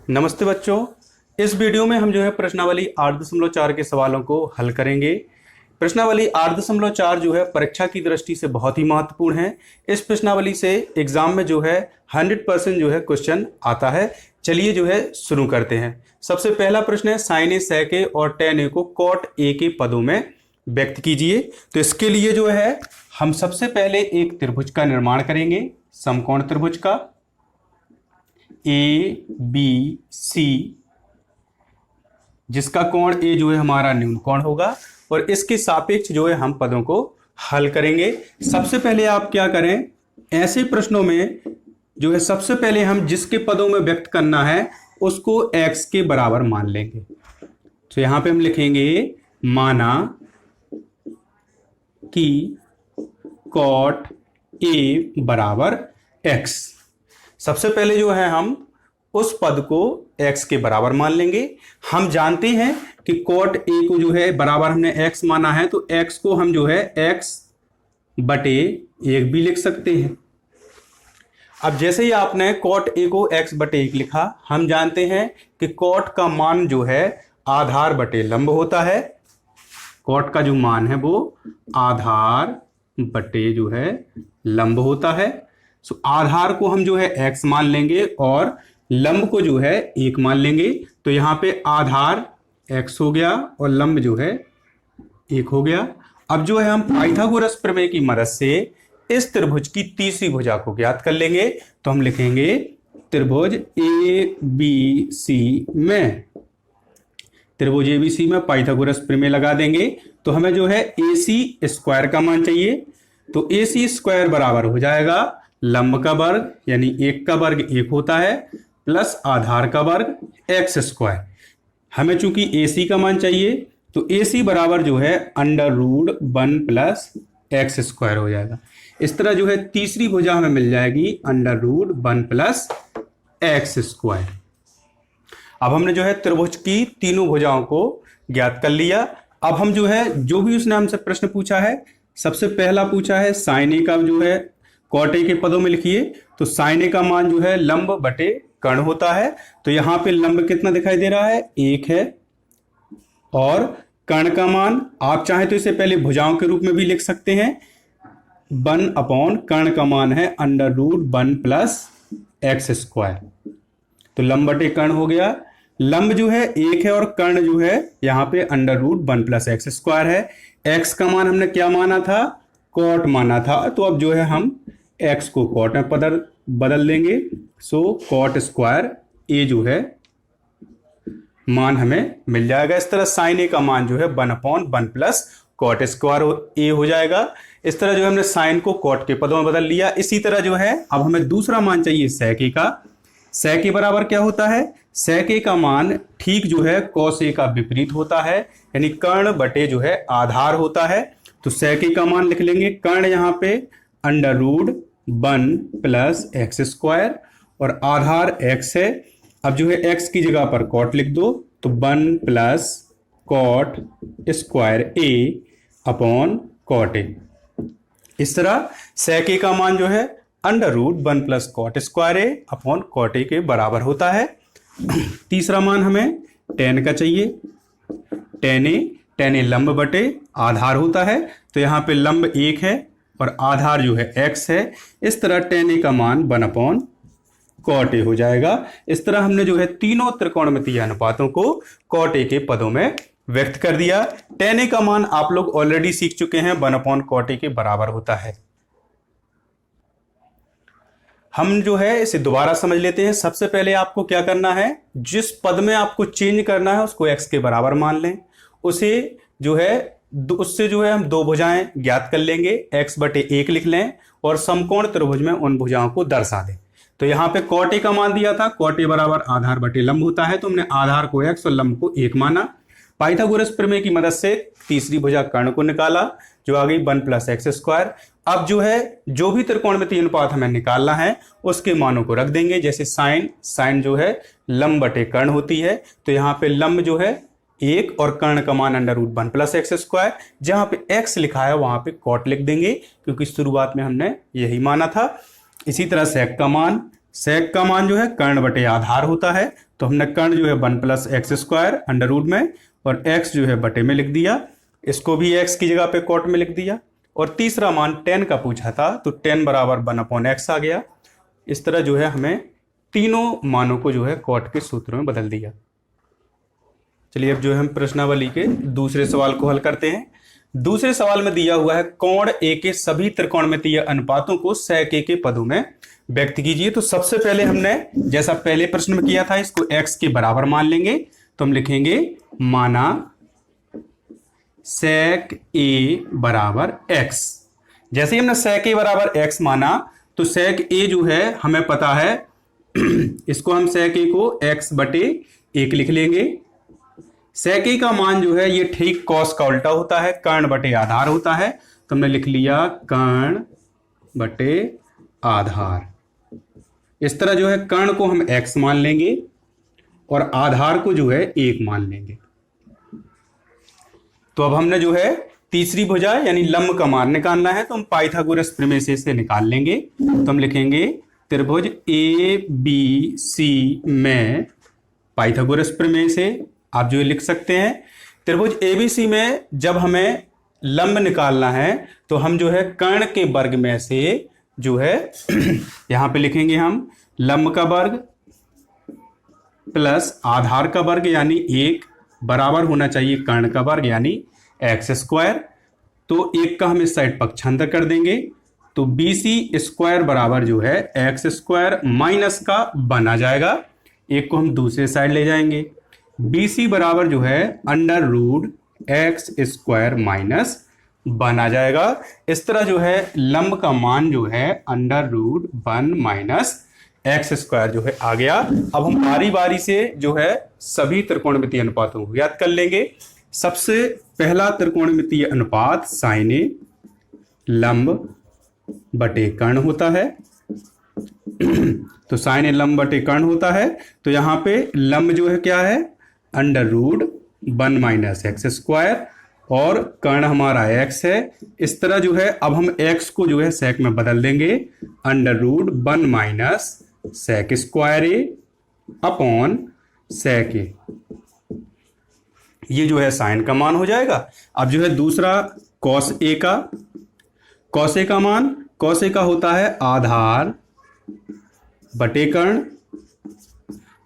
नमस्ते बच्चों। इस वीडियो में हम प्रश्नावली 8.4 के सवालों को हल करेंगे। प्रश्नावली 8.4 परीक्षा की दृष्टि से बहुत ही महत्वपूर्ण है। इस प्रश्नावली से एग्जाम में 100% क्वेश्चन आता है। चलिए शुरू करते हैं। सबसे पहला प्रश्न है, साइन ए सेक ए और टेन ए को कॉट ए के पदों में व्यक्त कीजिए। तो इसके लिए हम सबसे पहले एक त्रिभुज का निर्माण करेंगे, समकोण त्रिभुज का ए बी सी, जिसका कोण ए हमारा न्यून कोण होगा और इसके सापेक्ष हम पदों को हल करेंगे। सबसे पहले आप क्या करें, ऐसे प्रश्नों में सबसे पहले हम जिसके पदों में व्यक्त करना है उसको x के बराबर मान लेंगे। तो यहां पे हम लिखेंगे, माना कि कॉट ए बराबर x। सबसे पहले हम उस पद को x के बराबर मान लेंगे। हम जानते हैं कि कॉट ए को बराबर हमने x माना है, तो x को हम x बटे 1 भी लिख सकते हैं। अब जैसे ही आपने कॉट ए को x बटे 1 लिखा, हम जानते हैं कि कॉट का मान आधार बटे लंब होता है। कॉट का मान है वो आधार बटे लंब होता है। सो आधार को हम x मान लेंगे और लंब को 1 मान लेंगे। तो यहां पे आधार x हो गया और लंब 1 हो गया। अब हम पाइथागोरस प्रमेय की मदद से इस त्रिभुज की तीसरी भुजा को ज्ञात कर लेंगे। तो हम लिखेंगे, त्रिभुज ए बी सी में, त्रिभुज ए बी सी में पाइथागोरस प्रमेय लगा देंगे। तो हमें ए सी स्क्वायर का मान चाहिए। तो ए सी स्क्वायर बराबर हो जाएगा लंब का वर्ग यानी 1 का वर्ग 1 होता है, प्लस आधार का वर्ग एक्स स्क्वायर। हमें चूंकि ए सी का मान चाहिए, तो ए सी बराबर under root 1 plus x square हो जाएगा। इस तरह तीसरी भुजा हमें मिल जाएगी under root 1 plus x square. अब हमने त्रिभुज की तीनों भुजाओं को ज्ञात कर लिया। अब हम जो भी उसने हमसे प्रश्न पूछा है, सबसे पहला पूछा है साइन ए का कॉट ए के पदों में लिखिए। तो साइन ए का मान लंब बटे कर्ण होता है। तो यहां पे लंब कितना दिखाई दे रहा है, 1 है, और कर्ण का मान आप चाहें तो इसे पहले भुजाओं के रूप में भी लिख सकते हैं। 1 अपॉन कर्ण का मान है under root 1 plus x square. तो लंब बटे कर्ण हो गया। लंब 1 है और कर्ण यहां पे under root 1 plus x square है। एक्स का मान हमने क्या माना था, कॉट माना था। तो अब हम x को कॉट में बदल देंगे। सो कॉट स्क्वायर ए मान हमें मिल जाएगा। इस तरह साइन ए का मान 1 अपॉन 1 प्लस कॉट स्क्वायर ए हो जाएगा। इस तरह हमने साइन को कॉट के पदों में बदल लिया। इसी तरह अब हमें दूसरा मान चाहिए सेक ए का। सेक ए बराबर क्या होता है, सेक ए का मान ठीक कॉस ए का विपरीत होता है, यानी कर्ण बटे आधार होता है। तो सेक ए का मान लिख लेंगे, कर्ण यहां पे under root 1 plus x square और आधार x है। अब x की जगह पर कॉट लिख दो, तो 1 plus cot square A upon cot A. इस तरह सेक ए का मान under root 1 plus cot square A upon cot A के बराबर होता है। तीसरा मान हमें टेन का चाहिए। टेन ए लंब बटे आधार होता है। तो यहां पे लंब 1 है और आधार x है। इस तरह टेन ए का मान 1 अपॉन कॉट ए हो जाएगा। इस तरह हमने तीनों त्रिकोणमितीय अनुपातों को कॉट ए के पदों में व्यक्त कर दिया। टेन ए का मान आप लोग ऑलरेडी सीख चुके हैं, 1 अपॉन कॉट ए के बराबर होता है। हम इसे दोबारा समझ लेते हैं। सबसे पहले आपको क्या करना है, जिस पद में आपको चेंज करना है उसको x के बराबर मान लें। उसे उससे हम दो भुजाएं ज्ञात कर लेंगे, x बटे 1 लिख लें और समकोण त्रिभुज में उन भुजाओं को दर्शा दें। तो यहां पे कॉट ए का मान दिया था, कॉट ए बराबर आधार बटे लंब होता है। तो हमने आधार को x और लंब को 1 माना। पाइथागोरस प्रमेय की मदद से तीसरी भुजा कर्ण को निकाला, जो आ गई 1 प्लस एक्स स्क्वायर। अब जो भी त्रिकोणमितीय अनुपात हमें निकालना है उसके मानों को रख देंगे। जैसे साइन लंब बटे कर्ण होती है। तो यहां पे लंब 1 और कर्ण का मान under root 1 plus x square. जहां पे x लिखा है वहां पे कॉट लिख देंगे, क्योंकि शुरुआत में हमने यही माना था। इसी तरह सेक का मान सेक का मान जो है कर्ण बटे आधार होता है, तो हमने कर्ण जो है 1 plus x square under root में और x जो है बटे में लिख दिया, इसको भी x की जगह पे कॉट में लिख दिया। और तीसरा मान tan का पूछा था तो tan बराबर 1/x आ गया। इस तरह जो है हमें तीनों मानों को जो है कॉट के सूत्र में बदल दिया। चलिए अब जो है हम प्रश्नावली के दूसरे सवाल को हल करते हैं। दूसरे सवाल में दिया हुआ है कोण ए के सभी त्रिकोणमितीय अनुपातों को sec a के पदों में व्यक्त कीजिए। तो सबसे पहले हमने जैसा पहले प्रश्न में किया था, इसको x के बराबर मान लेंगे। तो हम लिखेंगे माना sec a बराबर x। जैसे ही हमने sec a बराबर x माना तो sec a जो है हमें पता है इसको हम sec a को x बटे 1 लिख लेंगे। sec a का मान जो है ये ठीक cos का उल्टा होता है, कर्ण बटे आधार होता है। तो हमने लिख लिया कर्ण बटे आधार। इस तरह जो है कर्ण को हम x मान लेंगे और आधार को जो है 1 मान लेंगे। तो अब हमने जो है तीसरी भुजा यानी लंब का मान निकालना है, तो हम पाइथागोरस प्रमेय से निकाल लेंगे। तो हम लिखेंगे त्रिभुज ए बी सी में पाइथागोरस प्रमेय से आप जो लिख सकते हैं त्रिभुज ए बी सी में जब हमें लंब निकालना है तो हम जो है कर्ण के वर्ग में से जो है यहां पे लिखेंगे हम लंब का वर्ग प्लस आधार का वर्ग यानी 1 बराबर होना चाहिए कर्ण का वर्ग यानी एक्स स्क्वायर। तो 1 का हम इस साइड पक्षांतर कर देंगे तो बी सी स्क्वायर बराबर जो है एक्स स्क्वायर माइनस का 1 आ जाएगा। 1 को हम दूसरे साइड ले जाएंगे, बी सी बराबर जो है under root x square minus 1 आ जाएगा। इस तरह जो है लंब का मान जो है under root 1 minus x square जो है आ गया। अब हम बारी बारी से जो है सभी त्रिकोणमितीय अनुपातों को ज्ञात कर लेंगे। सबसे पहला त्रिकोणमितीय अनुपात साइन ए लंब बटे कर्ण होता है। तो साइन ए लंब बटे कर्ण होता है, तो यहां पे लंब जो है क्या है under root 1 minus x square और कर्ण हमारा x है। इस तरह जो है अब हम x को जो है sec में बदल देंगे, under root 1 minus sec square A upon sec A. ये जो है साइन का मान हो जाएगा। अब जो है दूसरा cos a का, cos a का मान, cos a का होता है आधार बटे कर्ण।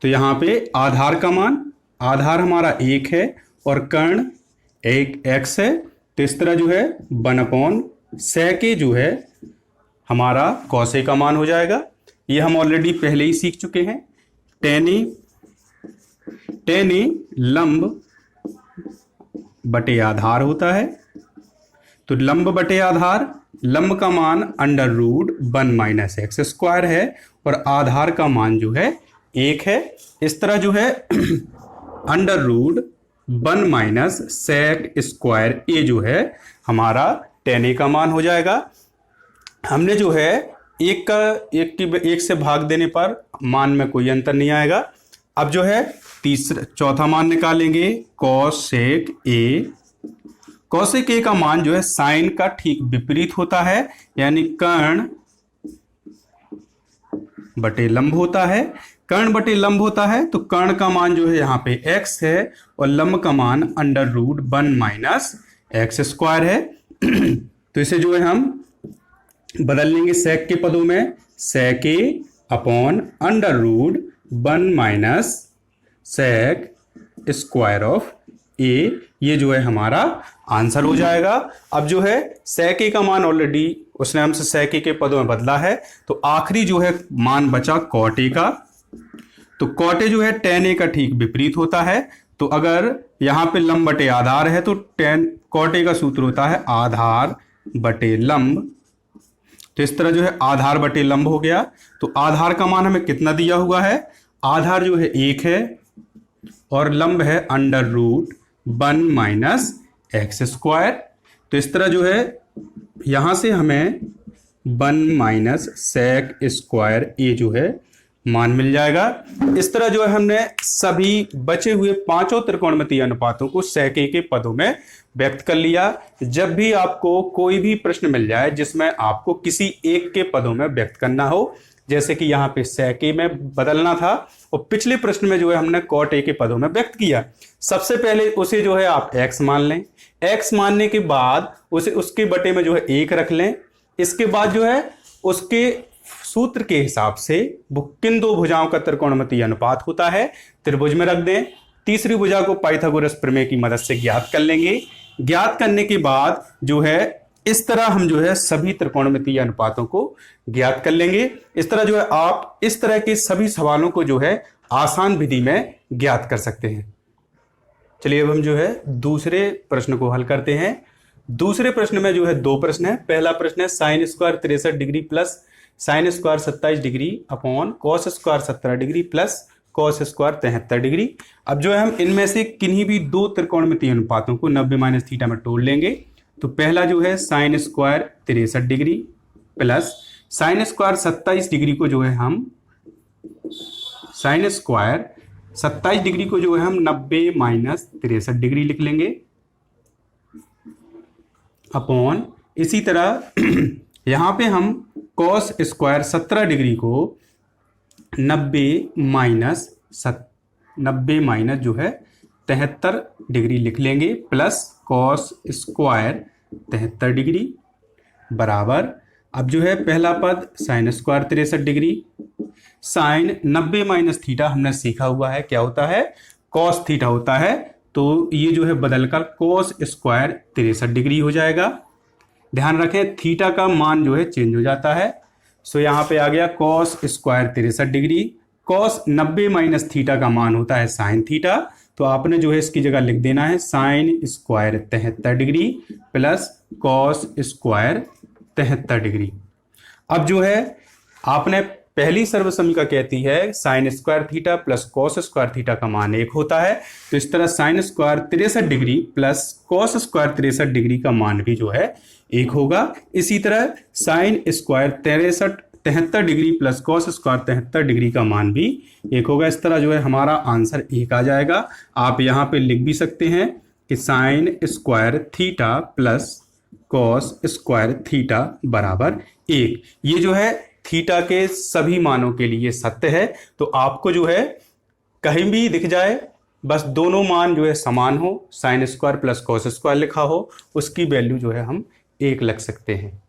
तो यहां पे आधार का मान, आधार हमारा 1 है और कर्ण एक x है। तो इस तरह जो है 1/sec a जो है हमारा cos a का मान हो जाएगा। ये हम ऑलरेडी पहले ही सीख चुके हैं। tan a लंब बटे आधार होता है। तो लंब बटे आधार, लंब का मान under root 1 minus x square है और आधार का मान जो है 1 है। इस तरह जो है under root 1 minus sec square A जो है हमारा tan a का मान हो जाएगा। हमने जो है एक से भाग देने पर मान में कोई अंतर नहीं आएगा। अब जो है चौथा मान निकालेंगे cosec a। cosec a का मान जो है साइन का ठीक विपरीत होता है यानी कर्ण बटे लंब होता है। कर्ण बटे लंब होता है तो कर्ण का मान जो है यहाँ पे x है और लंब का मान under root 1 minus x square है। तो इसे जो है हम बदल लेंगे sec के पदों में, sec a upon under root 1 minus sec square of a। ये जो है हमारा आंसर हो जाएगा। अब जो है sec a का मान ऑलरेडी उसने हमसे sec a के पदों में बदला है, तो आखिरी जो है मान बचा cot a का। तो cot a जो है tan a का ठीक विपरीत होता है। तो अगर यहां पे लंब बटे आधार है तो cot a का सूत्र होता है आधार बटे लंब। तो इस तरह जो है आधार बटे लंब हो गया। तो आधार का मान हमें कितना दिया हुआ है, आधार जो है 1 है और लंब है under root 1 minus x square. तो इस तरह जो है यहां से हमें 1 माइनस sec स्क्वायर ए जो है मान मिल जाएगा। इस तरह जो है हमने सभी बचे हुए 5 त्रिकोणमितीय अनुपातों को sec a के पदों में व्यक्त कर लिया। जब भी आपको कोई भी प्रश्न मिल जाए जिसमें आपको किसी एक के पदों में व्यक्त करना हो, जैसे कि यहाँ पे sec a में बदलना था और पिछले प्रश्न में जो है हमने cot a के पदों में व्यक्त किया। सबसे पहले उसे जो है आप x मान लें, x मानने के बाद उसे उसके बटे में जो है 1 रख लें। इसके बाद जो है उसके सूत्र के हिसाब से किन दो भुजाओं का त्रिकोणमितीय अनुपात होता है त्रिभुज में रख दें। तीसरी भुजा को पाइथागोरस प्रमेय की मदद से ज्ञात कर लेंगे। ज्ञात करने के बाद जो है इस तरह हम जो है सभी त्रिकोणमितीय अनुपातों को ज्ञात कर लेंगे। इस तरह जो है आप इस तरह के सभी सवालों को जो है आसान विधि में ज्ञात कर सकते हैं। चलिए अब हम जो है दूसरे प्रश्न को हल करते हैं। दूसरे प्रश्न में जो है दो प्रश्न है। पहला प्रश्न है sine square 63 degree plus sine square 27 degree upon cos square 17 degree plus cos square 73 degree. अब जो है हम इनमें से किन्हीं भी दो त्रिकोणमितीय अनुपातों को 90 माइनस थीटा में तोड़ लेंगे। तो पहला जो है sine square 63 degree plus sine square 27 degree को जो है हम साइन स्क्वायर 27 डिग्री को जो है हम 90 माइनस 63 डिग्री लिख लेंगे अपॉन इसी तरह यहां पे हम कॉस स्क्वायर 17 डिग्री को 90 माइनस जो है 73 डिग्री लिख लेंगे प्लस कॉस स्क्वायर 73 डिग्री बराबर। अब जो है पहला पद sine square 63 degree sine 90 minus theta हमने सीखा हुआ है क्या होता है कॉस थीटा होता है। तो ये जो है बदलकर कॉस स्क्वायर 63 डिग्री हो जाएगा। ध्यान रखें थीटा का मान जो है चेंज हो जाता है। सो यहाँ पे आ गया cos square 63 degree. Cos 90 minus theta का मान होता है साइन थीटा। तो आपने जो है इसकी जगह लिख देना है sine square 73 degree plus cos square 73 degree. अब जो है आपने पहली सर्वसमीका कहती है sine square theta plus cos square theta का मान 1 होता है। तो इस तरह sine square 63 degree plus cos square 63 degree का मान भी जो है 1 होगा। इसी तरह sine square 73 degree plus cos square 73 degree का मान भी 1 होगा। इस तरह जो है हमारा आंसर 1 आ जाएगा। आप यहाँ पे लिख भी सकते हैं कि sine square theta plus cos square theta बराबर 1। ये जो है थीटा के सभी मानों के लिए सत्य है। तो आपको जो है कहीं भी दिख जाए बस दोनों मान जो है समान हो sine square plus cos square लिखा हो उसकी वैल्यू जो है हम 1 लग सकते हैं।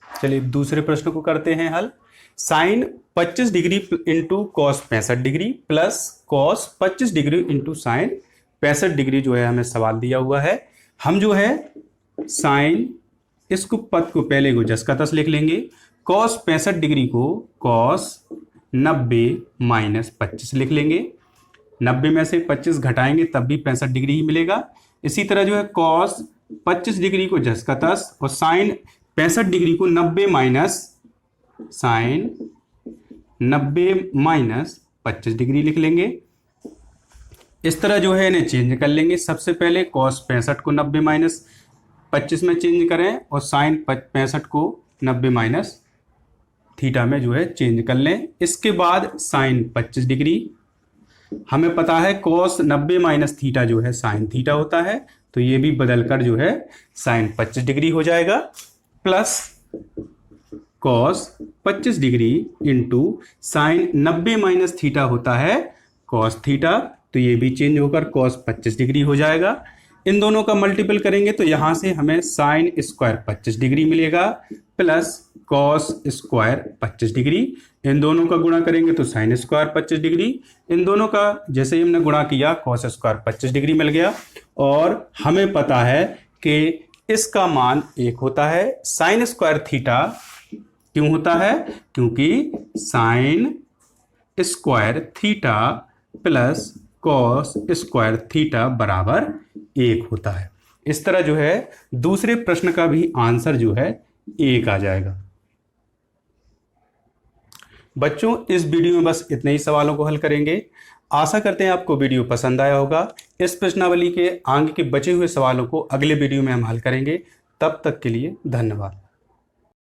चलिए दूसरे प्रश्न को करते हैं हल। Sine 25 degree into cos 65 degree plus cos 25 degree into sine 65 degree जो है हमें सवाल दिया हुआ है। हम जो है साइन इसको पद को पहले को जस का तस लिख लेंगे। कॉस 65 डिग्री को कॉस 90 माइनस 25 लिख लेंगे। 90 में से 25 घटाएंगे तब भी 65 डिग्री ही मिलेगा। इसी तरह जो है कॉस 25 डिग्री को जस का तस और साइन 65 डिग्री को 90 माइनस साइन 90 माइनस 25 डिग्री लिख लेंगे। इस तरह जो है इन्हें चेंज कर लेंगे। सबसे पहले कॉस 65 को 90 माइनस 25 में चेंज करें और साइन 65 को 90 माइनस थीटा में जो है चेंज कर लें। इसके बाद साइन 25 डिग्री हमें पता है कॉस 90 माइनस थीटा जो है साइन थीटा होता है। तो ये भी बदलकर जो है साइन 25 डिग्री हो जाएगा plus cos 25 degree into sign 90 minus theta होता है कॉस थीटा। तो ये भी चेंज होकर कॉस 25 डिग्री हो जाएगा। इन दोनों का मल्टीपल करेंगे तो यहां से हमें साइन स्क्वायर 25 डिग्री मिलेगा प्लस कॉस स्क्वायर 25 डिग्री। इन दोनों का गुणा करेंगे तो साइन स्क्वायर 25 डिग्री। इन दोनों का जैसे ही हमने गुणा किया कॉस स्क्वायर 25 डिग्री मिल गया। और हमें पता है कि इसका मान 1 होता है। साइन स्क्वायर थीटा क्यों होता है? क्योंकि sine square theta plus cos square theta बराबर 1 होता है। इस तरह जो है दूसरे प्रश्न का भी आंसर जो है 1 आ जाएगा। बच्चों इस वीडियो में बस इतने ही सवालों को हल करेंगे। आशा करते हैं आपको वीडियो पसंद आया होगा। इस प्रश्नावली के आगे के बचे हुए सवालों को अगले वीडियो में हम हल करेंगे। तब तक के लिए धन्यवाद।